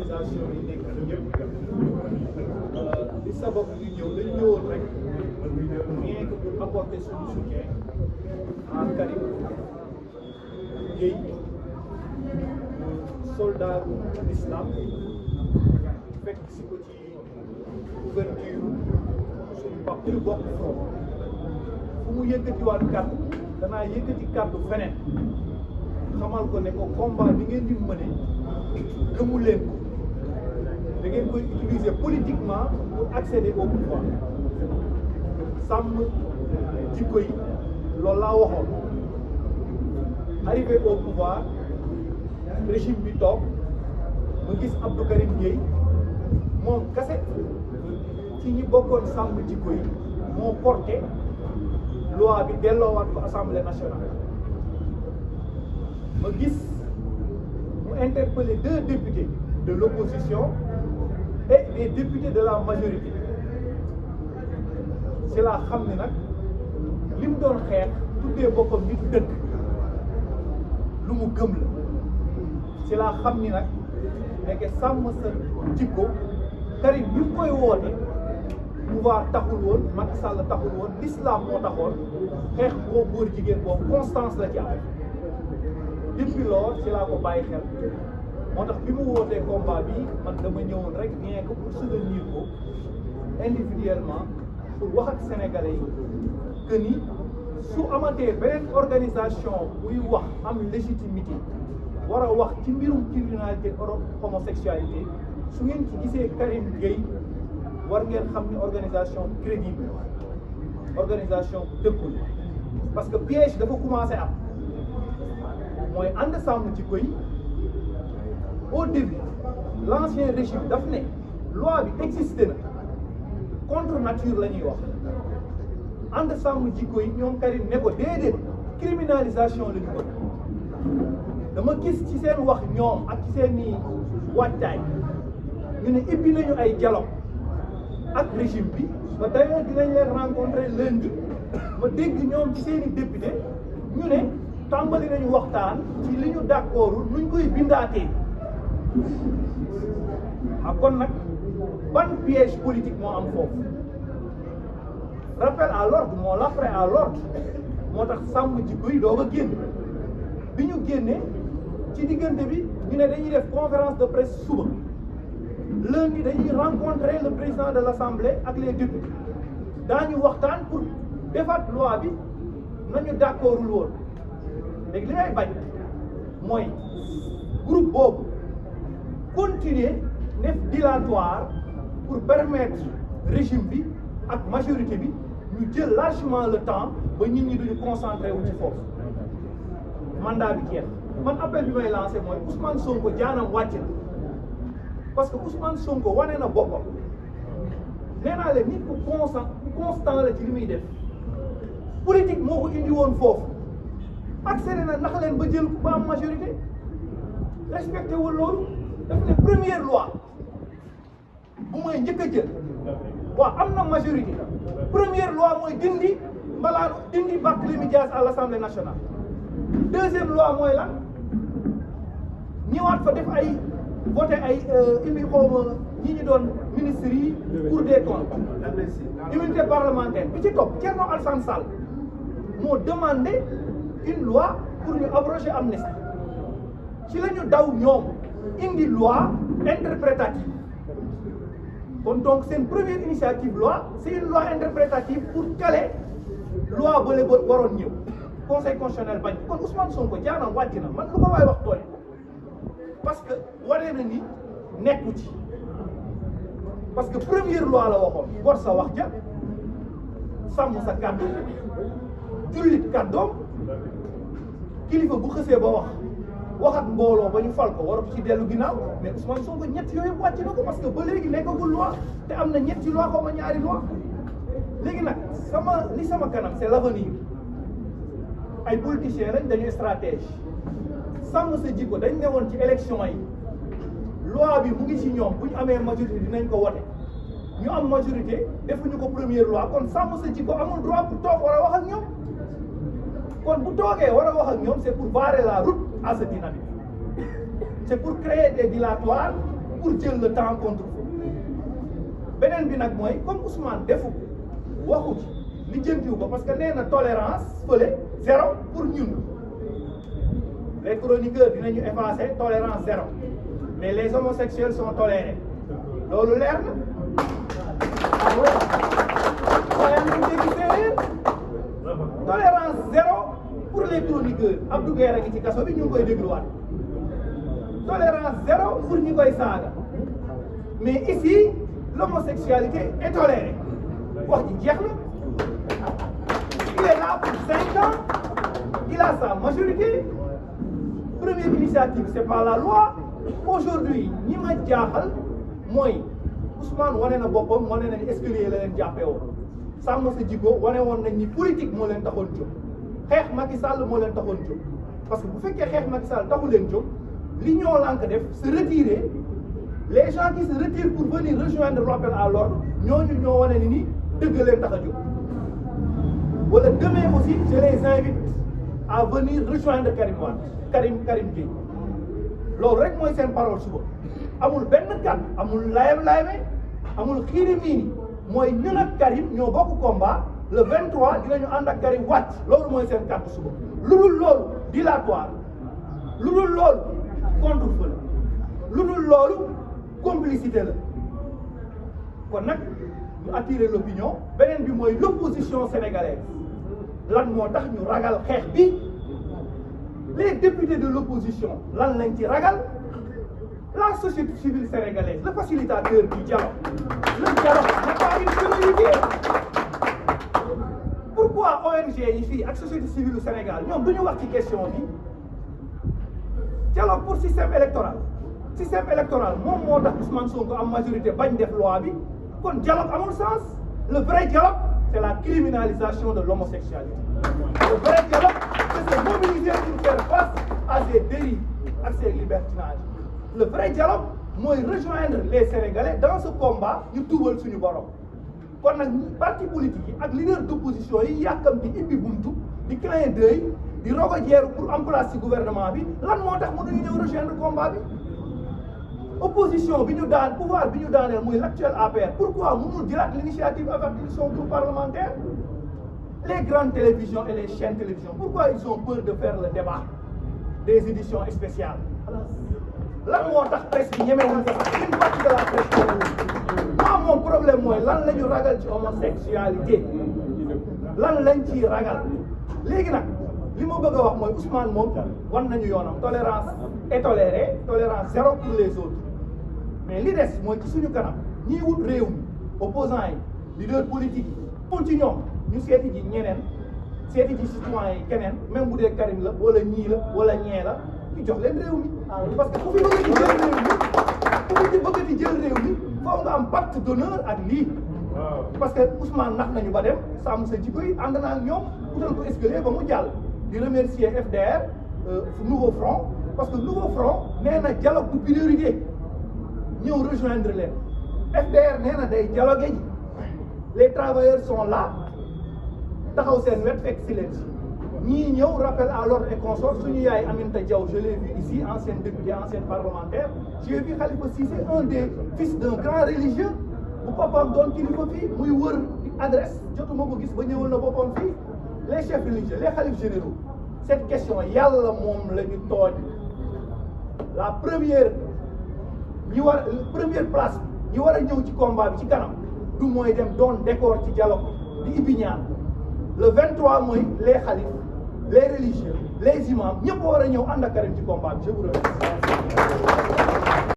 organisation yi nekk fii yëpp li sabab ñu ñëw dañ ñëwoon rek rien que pour apporter suñu soutien à Karim Gueye, soldat de l'islam, fekk si ko ci ouverture suñu parti lu bokk front fu mu yëkkatiwaat kàddu danaa yëkkati kàddu feneen xamal ko ne ko combat bi ngeen di mëne gëmu leen ko da ngeen koy utiliser politiquement pour accéder au pouvoir sàmm jikko yi loolu laa waxoon arrivé au pouvoir régime bi toog ma gis Abdou Karim Gueye moom kase ci ñi bokkoon sàmm jikko yi moo porté loi bi delloowaat ko assemblée nationale ma gis mu interpellé 2 députés de l'opposition et des députés de la majorité c'est la xam ne nag li mu doon xeex tuddee boppam nit dëkk lu mu gëm la c'est la xam ni nag nekk sàmm sa jikko Karim bi mu koy woote pouvoir taxul woon Macky Sall taxul woon l'islam moo taxoon xeex boo góor jigéen boobu constance la ci am depuis lors ci laa ko bàyyi xel moo tax bi mu wootee combat bi man dama ñëwoon rek rien que pour soutenir ko individuellement pour wax ak sénégalais yi que ni su amatee beneen organisation buy wax am légitimité war a wax ci mbirum criminalité homosexualité su ngeen ci gisee Karim Gueye war ngeen xam ni organisation crédible organisation dëkkul parce que piège dafa commencé am mooy ànd sàmm ci koy au début l'ancien régime daf ne loi bi existé na contre nature la ñuy wax ànd sàmm jikko yi ñoom Karim ne ko déedéet criminalisation la ñu bëgg dama gis ci seen wax ñoom ak ci seen i wàccaay ñu ne ibbi nañu ay dialogue ak régime bi ba d'ailleurs dinañ leen rencontrer lundi ma dégg ñoom ci seen i député ñu ne tàmbali nañu waxtaan ci li ñu d'accordul nuñ koy bindaatee kon nag ban piège politique moo am foofu rappel à l'ordre moo l'appel à l'ordre moo tax sàmm jikko yi doog a génn bi ñu génnee ci diggante bi ñu ne dañuy def conférence de presse suba lundi dañuy rencontrer le président de l'Assemblée ak les députés daañu waxtaan pour defaat loi bi nañu d'accordul woon léegi li may bañ mooy groupe boobu continuer def dilatoire pour permettre régime bi ak majorité bi ñu jël largement le temps ba nit ñi duñu concentré wu ci foofu mandat bi jeex man appel bi may lancé mooy Ousmane Sonko jaanam wàcc na parce que Ousmane Sonko wane na boppam nee naa leen nit ku constant la ci li muy def politique moo ko indi woon foofu accédé na nax leen ba jël ba am majorité respecté wul loolu daf ne première loi bu mooy njëkk a jël waaw am na majorité première loi mooy dindi Barthélémy Dias à l'Assemblée nationale deuxième loi mooy lan ñëwaat fa def ay voté ay ñi ñu doon ministres yi Cour des comptes immunité parlementaire bi ci topp Thierno Alassane Sall moo demandé une loi pour ñu abroger amnistie ci la ñu daw ñoom indi loi interprétative kon donc seen première initiative loi c'est une loi interprétative pour caler loi ba la waroon ñëw conseil constitutionnel bañ kon Ousmane Sonko jaanam wàcc na man lu ko waay wax tooñ parce que waree na ni nekku ci parce que première loi la waxoon war sa wax ja sàmm sa kàddu jullit kàddoom kilifa bu xësee ba wax ak mbooloo ba ñu fal ko war ci dellu ginnaaw mais Ousmane Sonko ñett yooyu wàcc na ko parce que ba léegi nekkagul loi te am na ñetti loi xaw ma ñaari loi léegi nag sama kanam c'est l'avenir ay politiciens lañ dañuy stratège sàmm sa jikko dañ ne woon ci élection yi loi bi mu ngi ci ñoom bu ñu amee majorité dinañ ko wote ñu am majorité defuñu ko première loi kon sàmm sa jikko amul droit pour toog war a wax ak ñoom kon bu toogee war a wax ak ñoom c'est pour barrer la route à cette dynamique c'est pour créer des dilatoires pour jël le temps contre vous beneen bi nag mooy comme Ousmane defu waxu ci li jëntiwu ko parce que nee na tolérance fële 0 pour ñun les chroniqueurs dinañu effacer tolérance 0 mais les homosexuels sont tolérés loolu leer na waaye am nañu dégg séeréer tolérance 0 pour les chroniqueurs Abdou Gueye a ngi ci kaso bi ñu ngi koy dégluwaat tolérance 0 pour ñi koy saaga mais ici l'homosexualité est tolérée wax ji jeex na il est là pour 5 ans il a sa majorité première initiative c'est pas la loi aujourd'hui ñi ma jaaxal mooy Ousmane wane na boppam wane na ni escalier la leen jàppee woon sàmm sa jikko wane woon nañ ni politique moo leen taxoon jóg xeex Macky Sall moo leen taxoon jóg parce que bu fekkee xeex Macky Sall taxu leen jóg li ñoo lànk def se retirer les gens qui se retirent pour venir rejoindre l'appel à l'ordre ñooñu ñoo wane ni dëgg leen tax a jóg wala demain aussi je les invite à venir rejoindre Karim Gueye loolu rek mooy seen parole suba amul benn kat amul layam-layame amul xiiri miini mooy ñun ak Karim ñoo bokk combat le 23 dinañu ànd ak Karim wàcc loolu mooy seen kàddu suba lu dul loolu dilatoire lu dul loolu contre-feu lu dul loolu complicité la kon nag ñu attirer l'opinion beneen bi mooy l'opposition sénégalaise lan moo tax ñu ragal xeex bi les députés de l'opposition lan lañ ci ragal la société civile sénégalaise le facilitateur du dialogue le dialogue n'est pas une priorité pourquoi ONG yi fii ak société civile du Sénégal ñoom duñu wax ci question bi dialogue pour système électoral moom moo tax Ousmane Sonko am majorité bañ def loi bi kon dialogue amul sens le vrai dialogue c'est la criminalisation de l'homosexualité le vrai dialogue c'est se mobiliser pour faire face à ces dérives ak ces libertinages le vrai dialogue mooy rejoindre les Sénégalais dans ce combat ñu tuubal suñu borom kon nag parti politique yi ak leader d'opposition yi yàkkamti ibbi buntu di clin d'œil di rogo jeeru pour am place ci gouvernement bi lan moo tax mënuñu ñëw rejoindre combat bi opposition bi ñu daan pouvoir bi ñu daaneel muy l'actuel APR pourquoi mënul jëlaat l'initiative avec son groupe parlementaire les grandes télévisions et les chaînes télévision pourquoi ils ont peur de faire le débat des éditions spéciales lan moo tax presse bi ñemewul ko sax une partie de la presse moi mon problème mooy lan la ñu ragal ci homosexualité lan lañ ciy ragal léegi nag li ma bëgg a wax mooy Ousmane moom wan nañu yoonam tolérance est tolérée tolérance 0 pour les autres mais li des mooy ci suñu kanam ñiy wut réew mi opposants yi leader politique yi pour ci ñoom ñu seeti ji ñeneen seeti ji citoyen yi keneen même bu dee Karim la wala ñii la wala ñee la ñu jox leen réew mi parce que ku fi bëgg di jël réew mi ku fi bëgg di jël réew mi foofu nga am pacte d'honneur ak lii parce que Ousmane nax nañu ba dem sàmm sa jikko yi ànd naa ak ñoom utal ko escalier ba mu jàll di remercier FDR Nouveau Front parce que Nouveau Front nee na dialogue du priorité ñëw rejoindre leen FDR nee na day dialoguer ji les travailleurs sont là taxaw seen wet fekk si leen ñii ñëw rappel à l'ordre et consort suñu yaay Aminata Diaw je l'ai vu ici ancienne députée ancienne parlementaire j'ai vu Khalifa Cissé un des fils d'un grand religieux bu papaam doon kilifa fii muy wër adresse jotuma ko gis ba ñëwal na boppam fii les chefs religieux les khalifes généraux cette question yàlla moom la ñu tooñ la première place ñi war a ñëw ci combat bi ci kanam du mooy dem doon décor ci dialogue di ibbi ñaan le 23 mooy les khalifes les religieux les imams ñëpp war a ñëw ànd ak Karim ci combat bi je vous remercie